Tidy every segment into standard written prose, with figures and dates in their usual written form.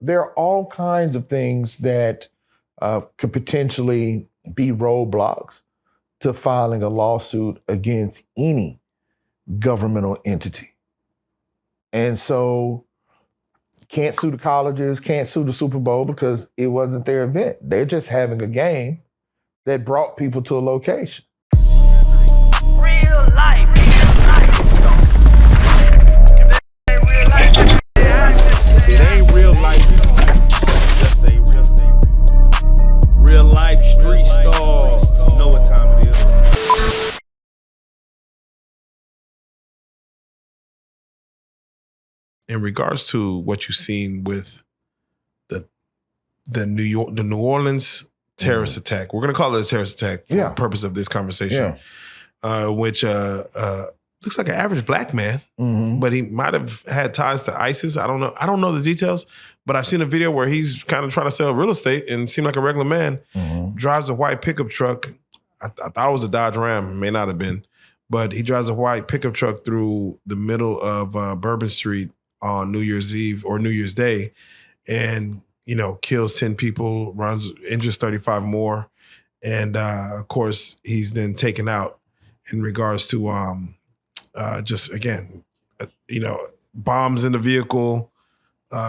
are all kinds of things that could potentially be roadblocks to filing a lawsuit against any governmental entity. And so can't sue the colleges, can't sue the Super Bowl because it wasn't their event. They're just having a game that brought people to a location. Real life. It ain't real life. Just ain't real. Real life street stars. You know what time it is. In regards to what you've seen with the New Orleans terrorist attack, we're gonna call it a terrorist attack for the purpose of this conversation. Which looks like an average black man, but he might have had ties to ISIS. I don't know the details, but I've seen a video where he's kind of trying to sell real estate and seemed like a regular man. Drives a white pickup truck. I thought it was a Dodge Ram, may not have been, but he drives a white pickup truck through the middle of Bourbon Street on New Year's Eve or New Year's Day, and kills 10 people, injures 35 more, and of course he's then taken out in regards to just again, bombs in the vehicle,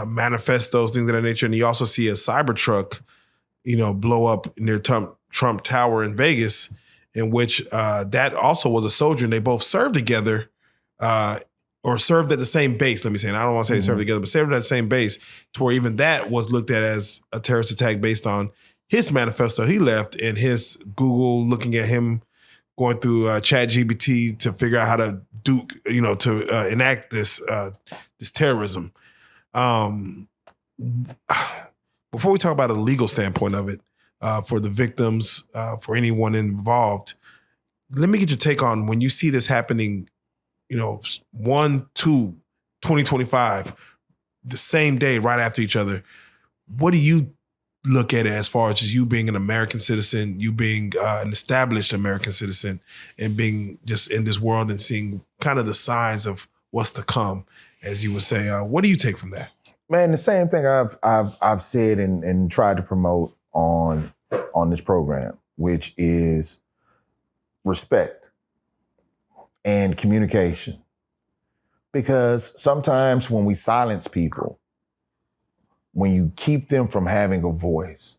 manifestos, things of that nature. And you also see a Cybertruck, blow up near Trump Tower in Vegas, in which that also was a soldier, and they both served together, or served at the same base. Let me say, and I don't want to say they served together, but served at the same base, to where even that was looked at as a terrorist attack based on his manifesto he left and his Google looking at him going through ChatGPT to figure out how to do, to enact this terrorism. Before we talk about a legal standpoint of it, for the victims, for anyone involved, let me get your take on when you see this happening, 1/2/2025, the same day right after each other. What do you look at it as far as you being an American citizen, you being an established American citizen, and being just in this world and seeing kind of the signs of what's to come, as you would say? What do you take from that? Man, the same thing I've said and tried to promote on this program, which is respect and communication. Because sometimes when we silence people, when you keep them from having a voice,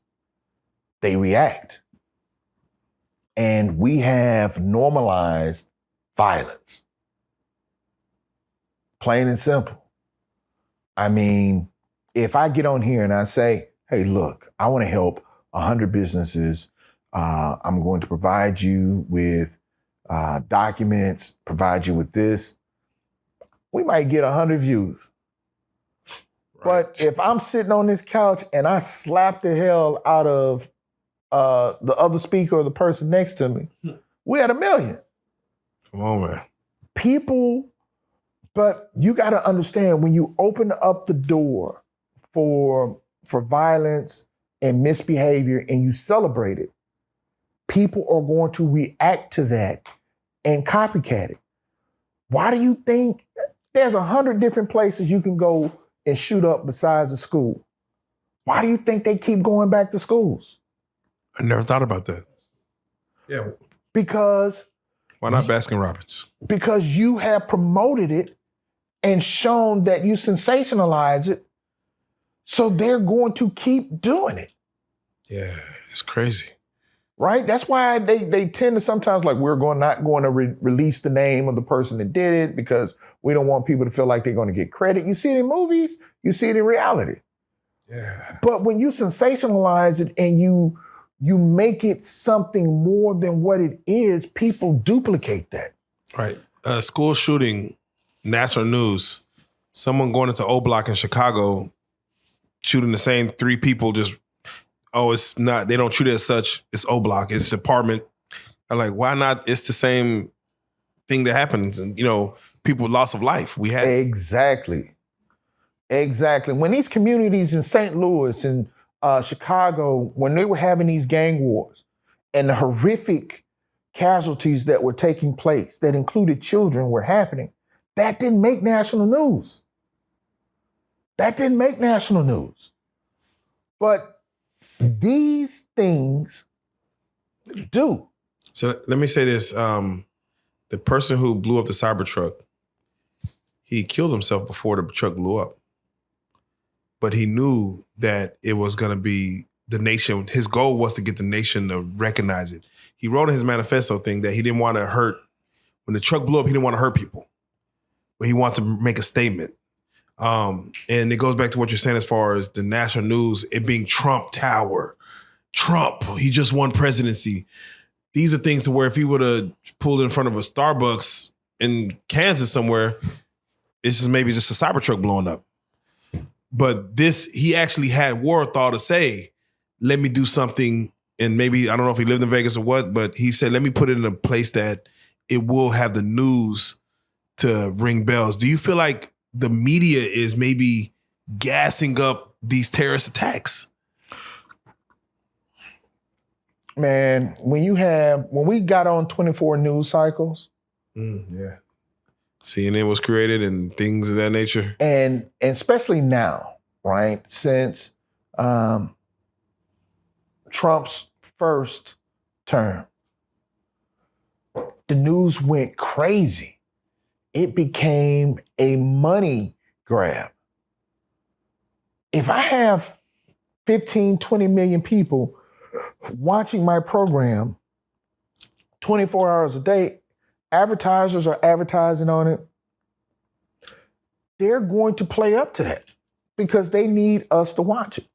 they react. And we have normalized violence. Plain and simple. I mean, if I get on here and I say, hey, look, I want to help 100 businesses. I'm going to provide you with documents, provide you with this. We might get 100 views. But if I'm sitting on this couch and I slap the hell out of the other speaker or the person next to me, we had 1 million. Come on, man. People, but you got to understand, when you open up the door for violence and misbehavior and you celebrate it, people are going to react to that and copycat it. Why do you think there's 100 different places you can go and shoot up besides a school? Why do you think they keep going back to schools? I never thought about that. Yeah. Because why not Baskin Robbins? Because you have promoted it and shown that you sensationalize it, so they're going to keep doing it. Yeah, it's crazy. Right? That's why they tend to sometimes, like, we're not going to release the name of the person that did it because we don't want people to feel like they're going to get credit. You see it in movies, you see it in reality. Yeah. But when you sensationalize it and you make it something more than what it is, people duplicate that. Right. School shooting, national news. Someone going into O Block in Chicago, shooting the same 3 people, just, it's not, they don't treat it as such. It's O Block, it's apartment. I'm like, why not? It's the same thing that happens. And, people loss of life. We had Exactly. When these communities in St. Louis and Chicago, when they were having these gang wars and the horrific casualties that were taking place that included children were happening, that didn't make national news. But these things do. So let me say this. The person who blew up the Cybertruck, he killed himself before the truck blew up. But he knew that it was going to be the nation. His goal was to get the nation to recognize it. He wrote in his manifesto thing that he didn't want to hurt. When the truck blew up, he didn't want to hurt people. But he wanted to make a statement. And it goes back to what you're saying as far as the national news, it being Trump Tower. Trump, he just won presidency. These are things to where if he would have pulled in front of a Starbucks in Kansas somewhere, this is maybe just a Cybertruck blowing up. But this, he actually had wherewithal to say, let me do something. And maybe, I don't know if he lived in Vegas or what, but he said, let me put it in a place that it will have the news to ring bells. Do you feel like the media is maybe gassing up these terrorist attacks? Man, when we got on 24 news cycles. Yeah. CNN was created and things of that nature. And especially now, right? Since Trump's first term, the news went crazy. It became a money grab. If I have 15, 20 million people watching my program 24 hours a day, advertisers are advertising on it, they're going to play up to that because they need us to watch it.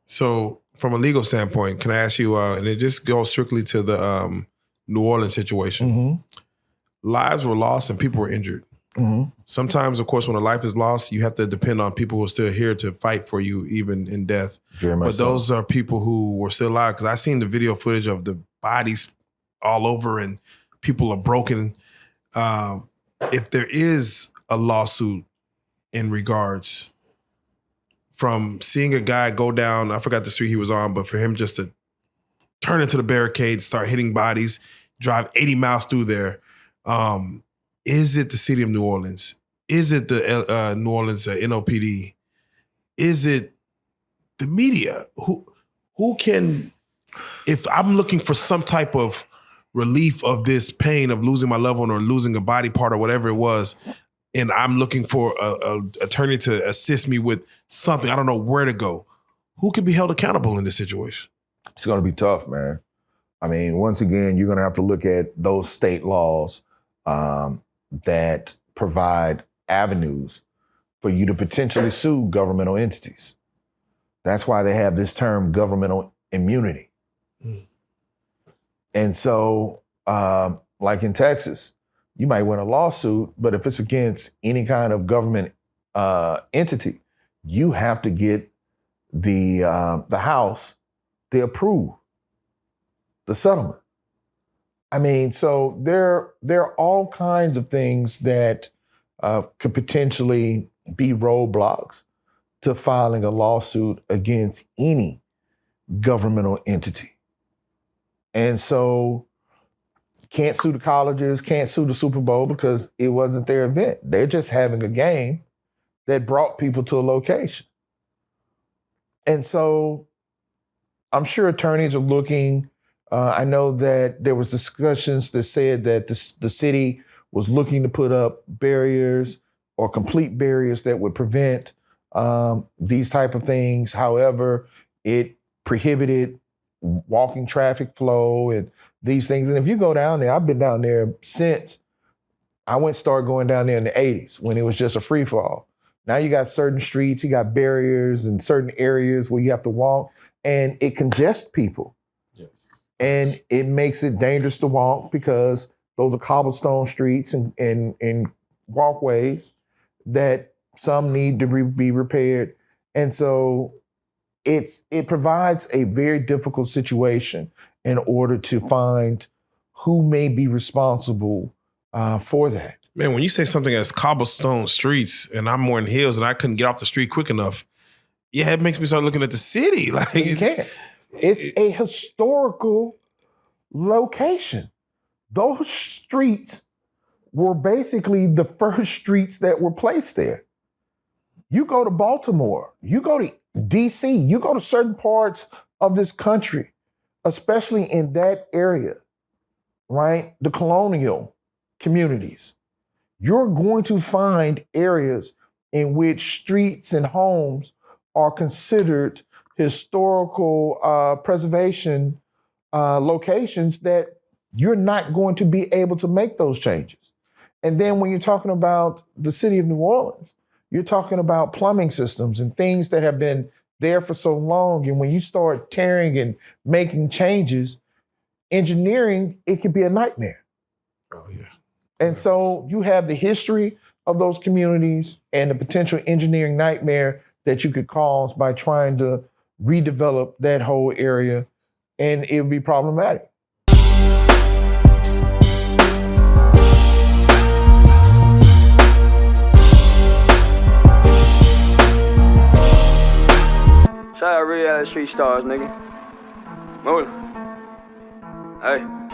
So from a legal standpoint, can I ask you, and it just goes strictly to the New Orleans situation. Mm-hmm. Lives were lost and people were injured. Mm-hmm. Sometimes, of course, when a life is lost, you have to depend on people who are still here to fight for you, even in death. Very much but those are people who were still alive. Because I seen the video footage of the bodies all over and people are broken. If there is a lawsuit in regards from seeing a guy go down, I forgot the street he was on, but for him just to turn into the barricade, start hitting bodies, drive 80 miles through there. Is it the city of New Orleans? Is it the New Orleans NOPD? Is it the media? Who can, if I'm looking for some type of relief of this pain of losing my loved one or losing a body part or whatever it was, and I'm looking for an attorney to assist me with something, I don't know where to go. Who can be held accountable in this situation? It's going to be tough, man. I mean, once again, you're going to have to look at those state laws that provide avenues for you to potentially sue governmental entities. That's why they have this term governmental immunity. And so, like in Texas, you might win a lawsuit, but if it's against any kind of government entity, you have to get the House to approve the settlement. I mean, so there are all kinds of things that could potentially be roadblocks to filing a lawsuit against any governmental entity. And so can't sue the colleges, can't sue the Super Bowl because it wasn't their event. They're just having a game that brought people to a location. And so I'm sure attorneys are looking. I know that there was discussions that said that the city was looking to put up barriers or complete barriers that would prevent these type of things. However, it prohibited walking traffic flow and these things. And if you go down there, I've been down there since started going down there in the 80s when it was just a free fall. Now you got certain streets, you got barriers and certain areas where you have to walk, and it congests people. Yes. And it makes it dangerous to walk because those are cobblestone streets and walkways that some need to be repaired. And so it provides a very difficult situation in order to find who may be responsible for that. Man, when you say something as cobblestone streets and I'm more in hills and I couldn't get off the street quick enough, yeah, it makes me start looking at the city. Like you can't. It's a historical location. Those streets were basically the first streets that were placed there. You go to Baltimore, you go to DC, you go to certain parts of this country, especially in that area, right? The colonial communities. You're going to find areas in which streets and homes are considered historical preservation locations that you're not going to be able to make those changes. And then when you're talking about the city of New Orleans, you're talking about plumbing systems and things that have been there for so long. And when you start tearing and making changes, engineering, it can be a nightmare. Oh, yeah. And so you have the history of those communities and the potential engineering nightmare that you could cause by trying to redevelop that whole area, and it would be problematic. Shout out RealLyfe Street Starz, nigga. Move. Hey.